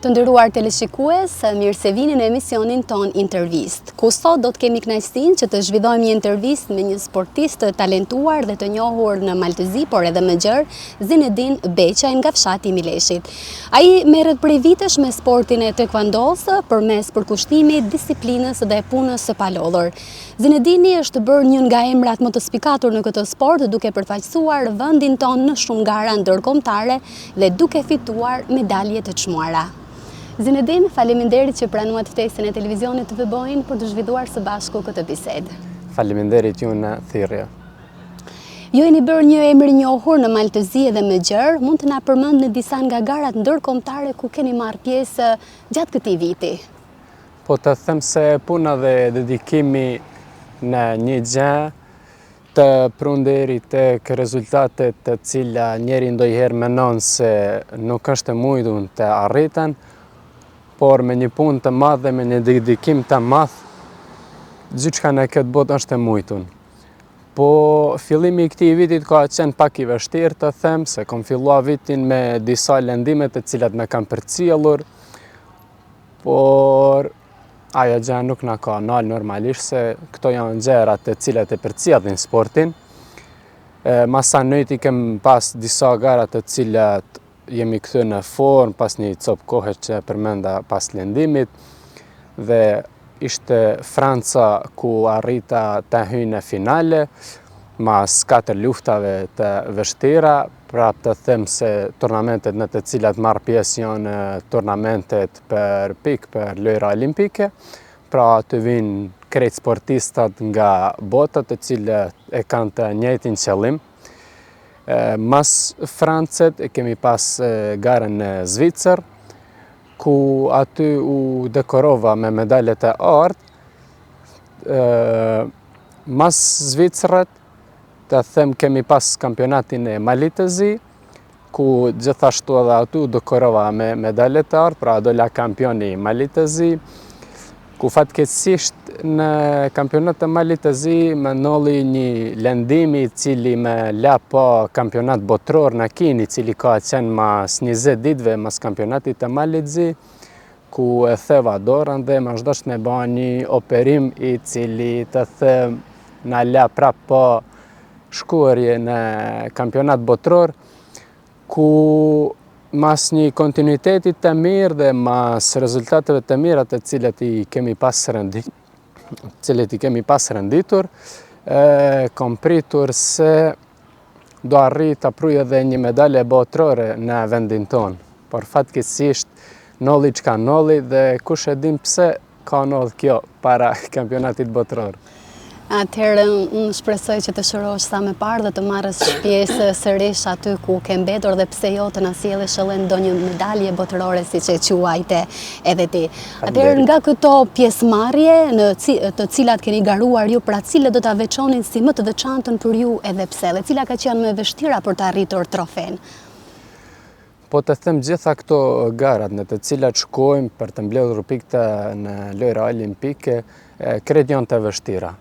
Të nderuar teleshikues, mirë se vini në emisionin ton Intervist. Ku sot do të kemi kënaqësinë që të zhvillojmë një intervistë me një sportist të talentuar dhe të njohur në Maltëzi, por edhe më gjerë, Zinedine Beqaj nga fshati i Mileshit. Ai merret prej vitesh me sportin e taekwondos përmes përkushtimit, disiplinës dhe punës së palodhur. Zinedini është bërë një nga emrat më të spikatur në këtë sport, duke përfaqësuar vendin ton në shumë gara ndërkombëtare dhe duke fituar medalje të çmuara. Zinedine, faleminderit që pranuat ftesën e televizionit të Vëbojnë për të zhvilluar së bashku këtë bisedë. Faleminderit ju në thirrje. Ju jeni bërë një emër i njohur në Maltëzi edhe më gjerë, mund të na përmendni disa nga garat ndërkombëtare ku keni marrë pjesë gjatë këtij viti? Po të them se puna dhe dedikimi në një gjë të prunderi tek rezultatet të cila njeri ndonjëherë mendon se nuk është e mujtur të arriten, por me një punë të madhe, me një dedikim të madh, gjithçka në këtë botë është e mujtur. Po fillimi i këtij vitit ka qenë pak i vështirë të them, se kam filluar vitin me disa lëndime të cilat më kanë përcjellur, por ajo gjë nuk na ka nal normalisht, se këto janë gjërat të cilat e përcjellin sportin. Masanojti kem pas disa gara të cilat jemi kthyer në formë pas një cop kohe që përmenda pas lëndimit, dhe ishte Franca ku arrita të hyj në finale mas 4 luftave të vështira. Prap të them se turnamentet në të cilat marr pjesë janë turnamentet për pikë për lojra olimpike, pra të vinë krejt sportistat nga bota të cilët e kanë të njëjtin qëllim. Mas Francet e kemi pas garën në Zvicër, ku aty u dekorova me medaljet e artë. Mas Zvicrët, të them kemi pas kampionatin e Maltëzi, ku gjithashtu edhe aty u dekorova me medaljet e artë, pra dola kampioni i Maltëzi, ku fatkeqësisht në kampionat të Maltëzi më nolli një lëndim i cili më la pa kampionat botror në Kinë, i cili ka qenë mas 20 ditëve mas kampionatit të Maltëzi, ku e theva dorën dhe më zhdosht me ba një operim i cili të them na la prap pa shkuarje në kampionat botror, ku mas një kontinuitetit të mirë dhe mas rezultateve të mira të cilat i kemi pas renditur, kam pritur se do arrit të pruj edhe një medalje botrore në vendin tonë. Por fatkeqësisht nolli çka nolli, dhe kush e din pse ka ndodhur kjo para kampionatit botror. Atëherë unë shpresoj që të shërosh sa më parë dhe të marrësh pjesë sërish aty ku ke mbetur, dhe pse jo të na sjellësh edhe ndonjë medalje botërore siç e quajte edhe ti. Atëherë nga këto pjesëmarrje në të cilat keni garuar ju, pra cilët do ta veçonin si më të veçantën për ju edhe pse, dhe cilat ka qenë më vështira për të arritur trofen? Po të them gjitha këto garat në të cilat shkojmë për të mbledhur pikë në lojra olimpike, krejt janë të vështira.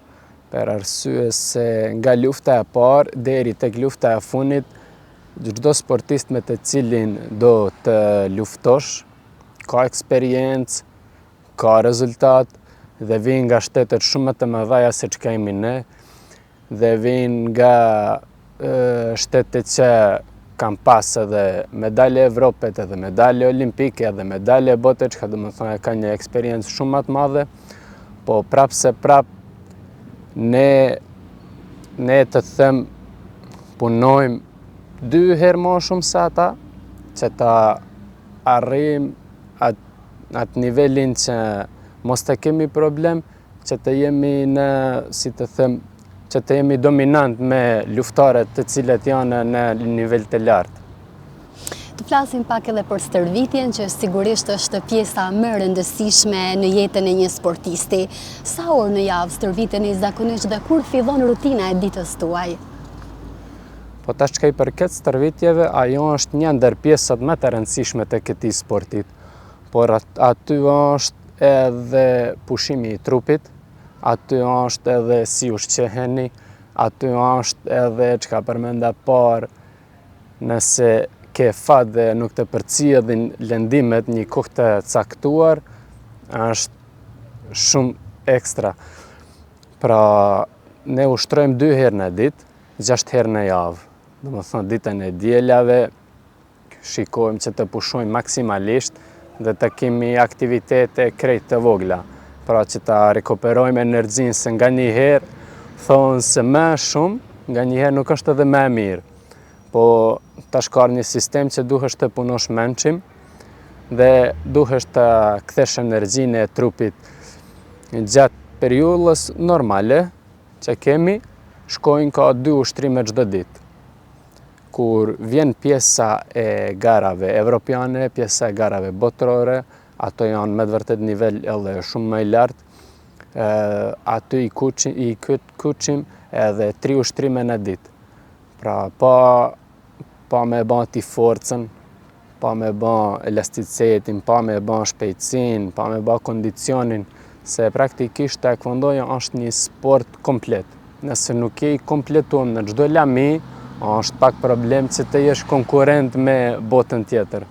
Per arsye se nga lufta e parë deri tek lufta e fundit, çdo sportist me të cilin do të luftosh ka eksperiencë, ka rezultat, dhe vijnë nga shtetet shumë të mëdha se çka jemi ne, dhe vijnë nga shtetet që kanë pas edhe medalje Evropet, edhe medalje olimpike, edhe medalje bote, çka do të thonë ka një eksperiencë shumë më të madhe, po prap se prap ne të them punojmë 2 herë më shumë se ata, që ta arrijmë atë nivelin që mos të kemi problem, që të jemi në, si të them, që të jemi dominant me luftarët të cilët janë në nivel të lartë. Të flasim pak edhe për stërvitjen, që sigurisht është pjesa më e rëndësishme në jetën e një sportisti. Sa orë në javë stërviteni zakonisht dhe kur fillon rutina e ditës tuaj? Po tash çka i përket stërvitjeve, ajo është një ndër pjesët më të rëndësishme të këtij sportit. Por aty është edhe pushimi i trupit, aty është edhe si ushqeheni, aty është edhe çka përmenda parë, nëse ke fat dhe nuk të përcjelljin lëndimet një kohë të caktuar, është shumë ekstra. Pra, ne ushtrojmë 2 herë në ditë, 6 herë në javë. Domethënë ditën e dielave shikojmë që të pushojmë maksimalisht dhe të kemi aktivitete krejt të vogla. Pra që ta rekuperojmë energjinë, se nga një herë thonë se më shumë, nga një herë nuk është edhe më mirë. Po tash ka një sistem që duhesh të punosh mençim dhe duhesh të kthesh energjinë e trupit gjatë periudhës normale që kemi, shkojnë ka 2 ushtrime çdo ditë. Kur vjen pjesa e garave evropiane, pjesa e garave botërore, ato janë me të vërtet nivel edhe shumë më i lartë, aty i kuçim edhe 3 ushtrime në ditë. Pra, pa me ban ti forcën, pa me ban elasticitetin, pa me ban shpejtësinë, pa me ban kondicionin, se praktikisht taekwondoja është një sport komplet. Nëse nuk je i kompletuar në çdo lami, është pak problem që të jesh konkurrent me botën tjetër.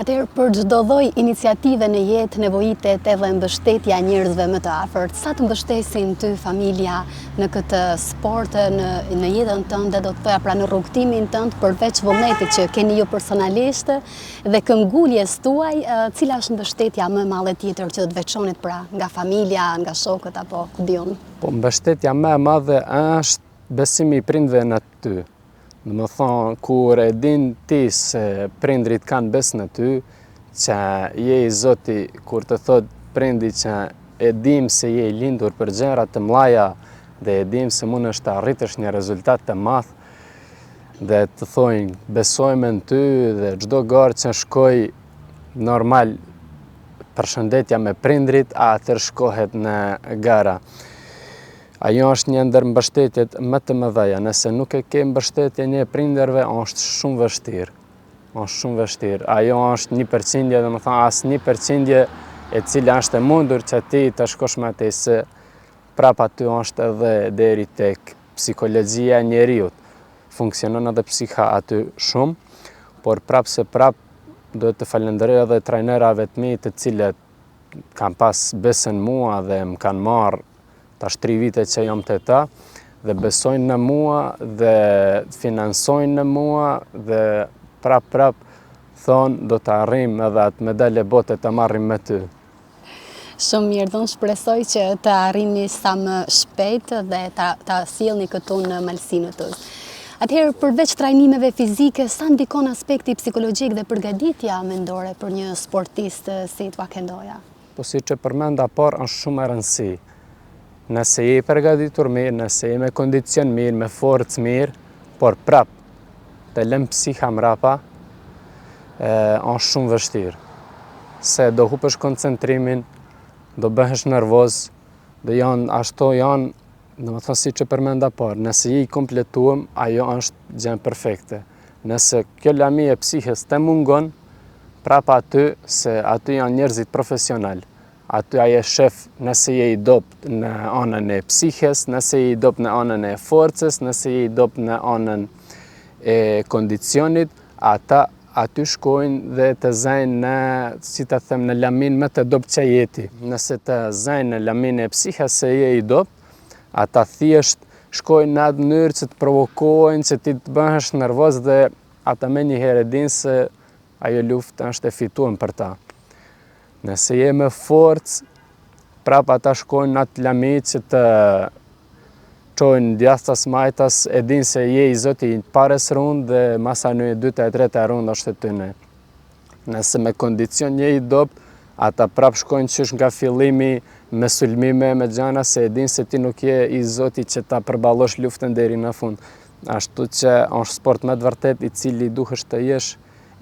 Atëherë, për çdo lloj iniciative në jetë nevojitet edhe mbështetja e njerëzve më të afërt. Sa të mbështesin ty familja në këtë sport, në jetën tënde, do të thoya pra në rrugtimin tënd, përveç vullnetit që keni ju personalisht dhe këmbguljes tuaj, cila është mbështetja më e madhe tjetër që do të veçonit pra nga familja, nga shokët apo ku diun? Po mbështetja më e madhe është besimi i prindve në ty. Në më thonë, kur e din ti se prindrit kanë bes në ty, që je i Zoti, kur të thot prindi që e dim se je i lindur për gjëra të mëdha dhe e dim se mund është të arritësh një rezultat të madh, dhe të thojnë besojmë në ty dhe çdo garë që shkoj normal përshëndetja me prindrit, atër shkohet në gara. Ajo është një ndër mbështetjet më të mëdha. Nëse nuk e ke mbështetje një prinderve, është shumë vështirë. Është shumë vështirë. Ajo është 1%, domethënë as 1% e cila është e mundur që ti të shkosh me atë, se prap aty është edhe deri tek psikologjia e njeriut. Funksionon edhe psika aty shumë, por prap duhet të falenderoj edhe trajnerave të mi të cilët kanë pas besën mua dhe më kanë marrë tash 3 vite që jam te ta, dhe besojnë në mua dhe finansojnë në mua dhe prap thonë do të arrim edhe atë medalje bote të marrim me ty. Shumë mirë, do në shpresoj që të arrini sa më shpejt dhe ta sjellni këtu në Malsinë tës. Atëherë, përveç trajnimeve fizike, sa ndikon aspekti psikologjik dhe përgatitja mendore për një sportist si taekwondoja? Po si që përmenda parë, është shumë e rëndësi. Nëse je i përgatitur mirë, nëse je me kondicion mirë, me forcë mirë, por prap të lëm psiha mrapa, është shumë vështirë. Se do hupësh koncentrimin, do bëhesh nervoz, dhe janë, në më thënë si që përmenda parë, nëse je i kompletuam, ajo është gjën perfekte. Nëse kjo lami e psihes të mungon, prapa aty, se aty janë njerëzit profesional. Aty aje shef nëse je i dopt në anën e psihes, nëse je i dopt në anën e forcës, nëse je i dopt në anën e kondicionit, ata aty shkojnë dhe të zajnë në, si të them, në lamin më të dopt që jeti. Nëse të zajnë në lamin e psihes se je i dopt, ata thjesht shkojnë në atë mënyrë që të provokojnë, që ti të bëhesh nervoz dhe ata me një herë dinë se ajo luftë është e fituar për ta. Nëse je me forcë, prap ata shkojnë në atë lami që të qojnë djathtas majtas, e dinë se je i zoti i pares rundë dhe masa në 2-3 rundë është e tyne. Nëse me kondicion je i dopt, ata prap shkojnë qysh nga fillimi me sulmime, me gjana, se e dinë se ti nuk je i zoti që ta përballosh luftën deri në fund. Ashtu që është sport me të vërtet i cili duhesh të jesh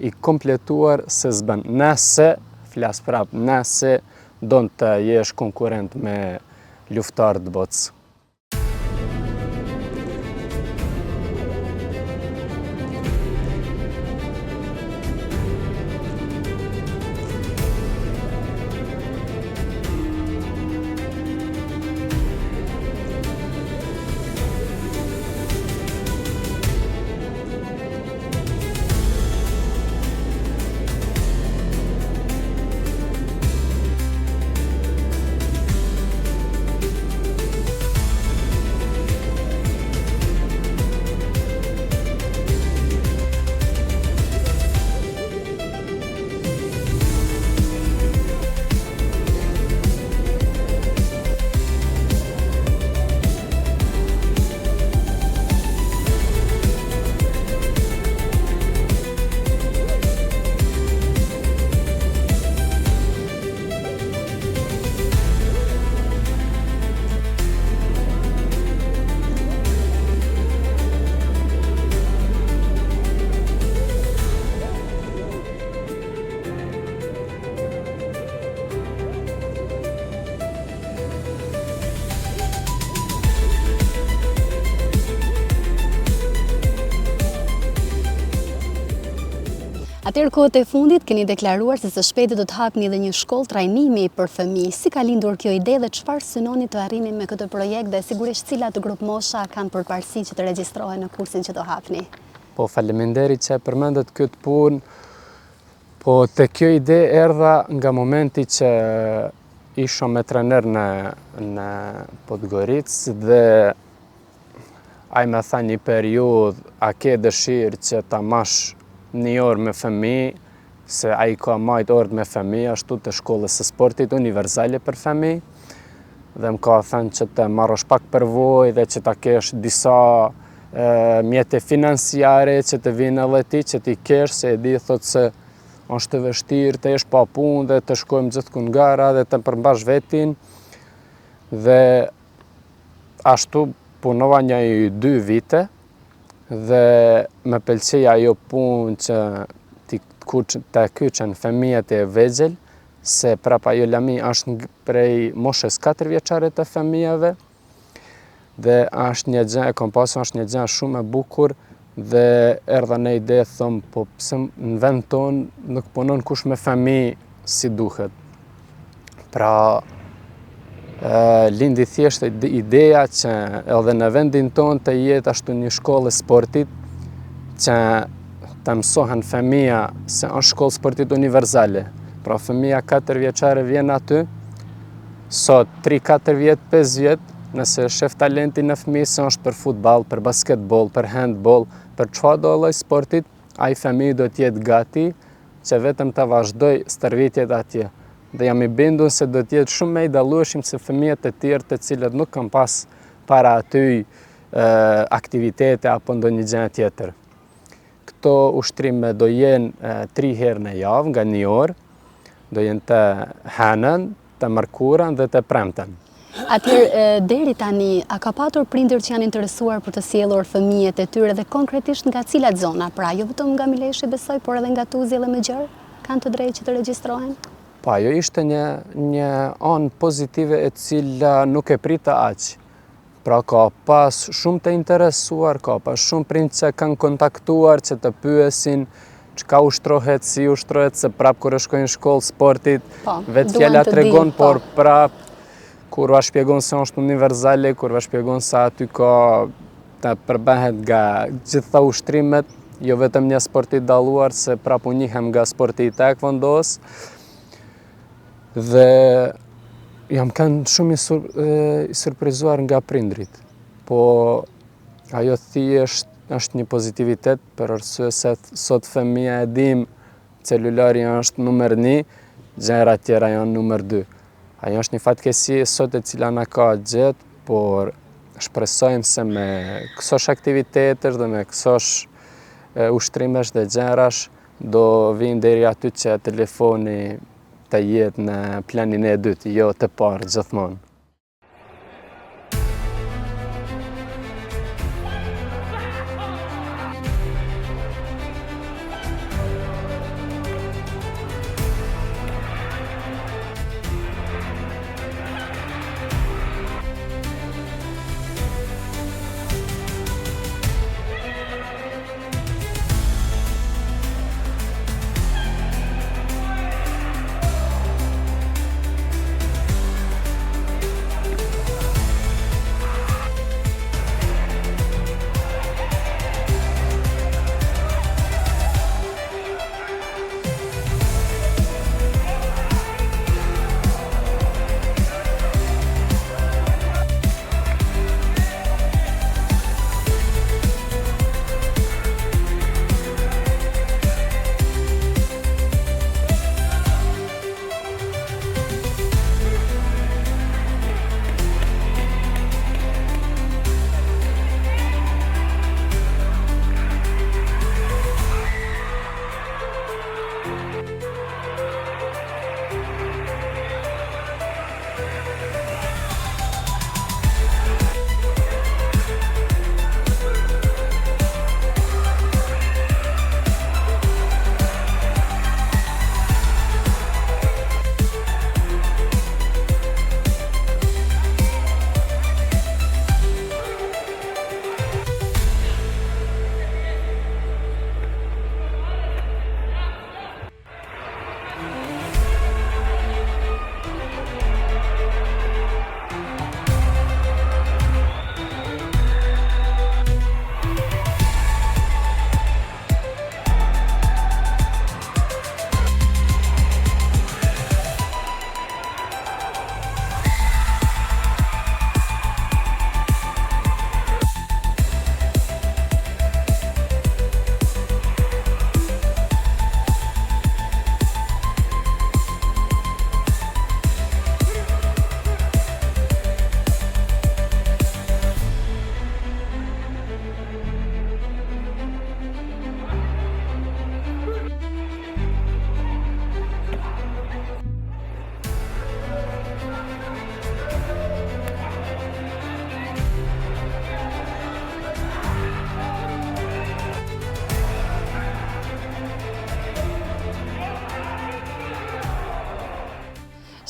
i kompletuar se s'bën. Nëse, flas prap, nëse don të jesh konkurent me luftarët botës. Atëherë kohët e fundit keni deklaruar se së shpejti do të hapni edhe një shkollë trajnimi për fëmijë. Si ka lindur kjo ide dhe çfarë synoni të arrini me këtë projekt dhe sigurisht cilat grup mosha kanë përparësi që të regjistrohen në kursin që do hapni? Po faleminderit që e përmendet këtë punë. Po te kjo ide erdha nga momenti që isha me trener në Podgoricë dhe ai më tha një periudhë, a ke dëshirë që ta mash një orë me fëmijë, se ai ka majt orët me fëmijë ashtu të shkollës së sportit universale për fëmijë, dhe më ka thënë që të marrësh pak përvojë dhe që ta kesh disa mjete financiare që të vinë edhe ti, që ti kesh, se e di thotë se është të vështirë të jesh pa punë dhe të shkojmë gjithkund gara dhe të përmbash vetin, dhe ashtu punova një 2 vite dhe më pëlqej ajo punë që të kyçen fëmijët e vegjël, se prapa ajo lami është prej moshës 4 vjeçare të fëmijëve dhe është një gjë, e kom pasur, është një gjë shumë e bukur dhe erdha në ide, thom, po pse në vend tonë nuk punon kush me fëmijë si duhet. Pra lindi thjesht ideja që edhe në vendin tonë të jetë ashtu një shkollë sportit që të mësohen fëmija, se është shkollë sportit universale. Pra fëmija 4 vjeçare vjen aty, sot 3-4 vjetë, 5 vjetë, Nëse shef talentin në fëmijë se është për futball, për basketball, për handball, për çfarë do lloj sportit, ai fëmijë do të jetë gati që vetëm ta vazhdoj stërvitjet atje. Dhe jam i bindur se do të jetë shumë më i dallueshëm se fëmijët e tjerë të cilët nuk kanë pas para aty aktivitete apo ndonjë gjë tjetër. Këto ushtrime do jenë 3 herë në javë nga 1 orë, do jenë të hënën, të mërkurën dhe të premten. Atëherë, deri tani, a ka patur prindër që janë interesuar për të sjellur fëmijët e tyre dhe konkretisht nga cilat zona? Pra, jo vetëm nga Mileshi besoj, por edhe nga Tuzli dhe Mëgjer, kanë të drejtë që të regjistrohen? Po, ajo ishte një anë pozitive e cila nuk e prita aq. Pra ka pas shumë të interesuar, ka pas shumë prindë që kanë kontaktuar që të pyesin çka ushtrohet, si ushtrohet, se prap kur shkojnë në shkollë sportit, vetë fjala tregon, por prap kur va shpjegon se është univerzale, kur va shpjegon se aty ka të përbahet nga gjitha ushtrimet, jo vetëm një sporti dalluar, se prap u njihem nga sporti i taekwondos. Dhe jam kanë shumë i surprizuar nga prindrit, po ajo thjesht është një pozitivitet për arsye se sot fëmija e dim celulari është numër 1, gjërat tjera janë numër 2. Ajo është një fatkeqësi sot e cila na ka gjetë, por shpresojmë se me kësosh aktivitetesh dhe me kësosh ushtrimesh dhe gjërash do vinë deri aty që telefoni të jetë në planin e dytë, jo të parë gjithmonë.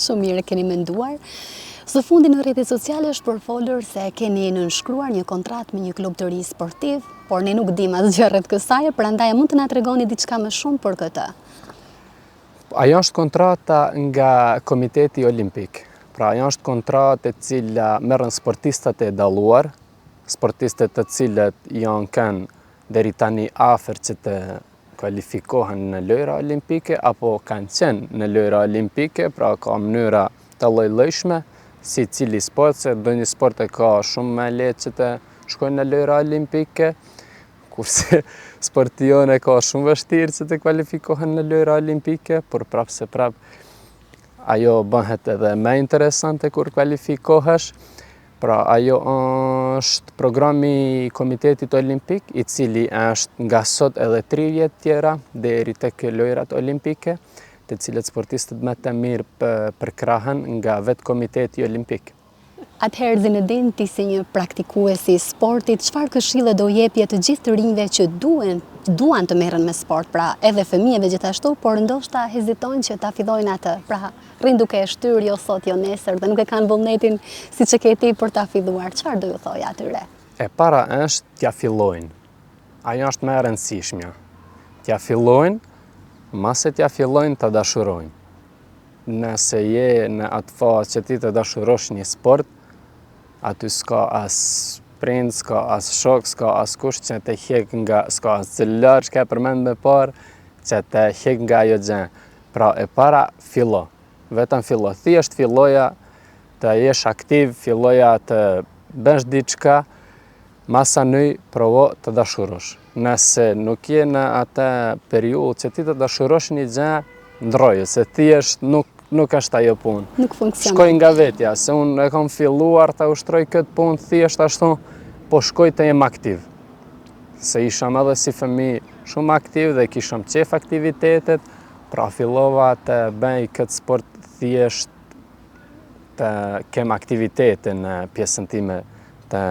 Shumë mirë keni menduar. Së fundi në rrjetet sociale është përfolur se keni nënshkruar një kontratë me një klub të ri sportiv, por ne nuk dim asgjë rreth kësaj, prandaj mund të na tregoni diçka më shumë për këtë. Ajo është kontrata nga Komiteti Olimpik. Pra ajo është kontratë e cila merren sportistat e dalluar, sportistët të cilët janë kanë deri tani afër që të kualifikohen në lojra olimpike apo kanë qenë në lojra olimpike, pra ka mënyra të lloj-llojshme, si cili sport, se do një sport e ka shumë me lehtë që të shkojnë në lojra olimpike, kurse sporti jonë e ka shumë vështirë që të kualifikohen në lojra olimpike, por prapë se prapë ajo bëhet edhe më interesante kur kualifikohesh. Pra, ajo është programi i Komitetit Olimpik, i cili është nga sot edhe 3 vjet tjera deri tek lojrat olimpike, të cilët sportistët më të mirë përkrahen nga vetë Komiteti Olimpik. Atëherë Zinedin, ti si një praktikues i sportit, çfarë këshille do jepje të gjithë të rinjve që duan të merren me sport, pra edhe fëmijëve gjithashtu, por ndoshta hezitojnë që ta fillojnë atë. Pra, rrin duke e shtyr jo sot, jo nesër, dhe nuk e kanë vullnetin siç e ke ti për ta filluar. Çfarë do ju thoj atyre? E para është t'ja fillojnë. Ajo është më e rëndësishmja. T'ja fillojnë, mase t'ja fillojnë të dashurojnë. Nëse je në atë fazë që ti të dashurosh një sport, aty s'ka as prind, s'ka as shok, s'ka as kush që të hjek nga, s'ka as celular që ka përmend me parë, që të hjek nga ajo gjë. Pra e para fillo, vetëm fillo. Thjesht filloja të jesh aktiv, filloja të bësh diçka, masanoj provo të dashurosh. Nëse nuk je në atë periudhë që ti të dashurosh një gjë, ndroje, se thjesht nuk është ajo punë. Nuk funksionon. Shkoj nga vetja, se unë e kam filluar të ushtroj këtë punë, thjesht ashtu, po shkoj të jem aktiv. Se isham edhe si fëmijë shumë aktiv dhe kisham qef aktivitetet, pra fillova të bëj këtë sport thjesht të kem aktivitete në pjesën time të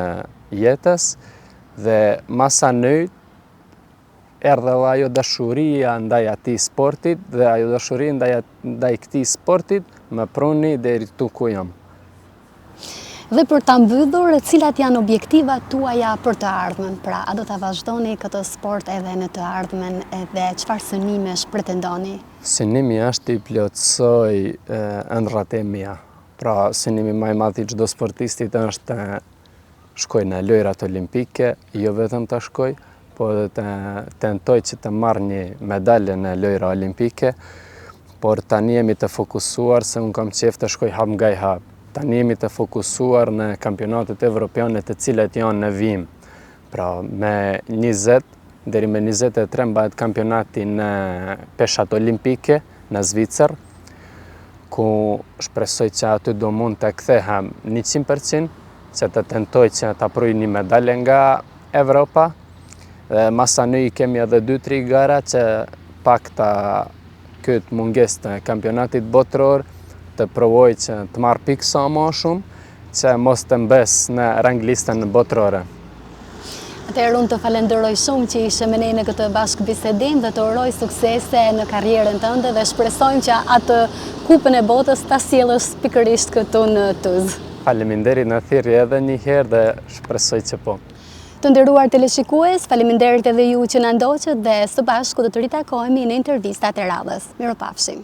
jetës, dhe masanoj erdhe ajo dashuria ndaj atij sportit dhe ajo dashuri ndaj këtij sportit më pruni deri tu ku jam. Dhe për ta mbyllur, cilat janë objektivat tuaja për të ardhmen? Pra, a do ta vazhdoni këtë sport edhe në të ardhmen, edhe çfarë synimesh pretendoni? Synimi është i plotësoj ëndrat e mia. Pra, synimi më i madh i çdo sportistit është të shkoj në lojrat olimpike, jo vetëm të shkoj, po dhe të tentoj që të marrë një medalje në lojra olimpike, por tani jemi të fokusuar, se unë kam qef të shkoj hap nga i hap. Tani jemi të fokusuar në kampionatet evropiane të cilet janë në vijim. Pra, me 20 deri me 23 mbahet kampionati në peshat olimpike në Zvicër, ku shpresoj që aty do mund të kthehem 100%, që të tentoj që të pruj një medalje nga Evropa. Dhe masanoj kemi edhe 2-3 gara që pak të këtë munges të kampionatit botëror, të provoj që të marrë pikë sa më shumë, që mos të mbes në ranglistën botërore. Atëherë unë të falenderoj shumë që ishe me ne në këtë bashkëbisedim dhe të uroj suksese në karrierën tënde dhe shpresojmë që atë kupën e botës ta sjellësh pikërisht këtu në Tuzë. Faleminderit në thirrje edhe një herë dhe shpresoj që po. Të nderuar teleshikues, faleminderit edhe ju që na ndoqët dhe së bashku do të ritakohemi në intervistat e radhës. Mirupafshim.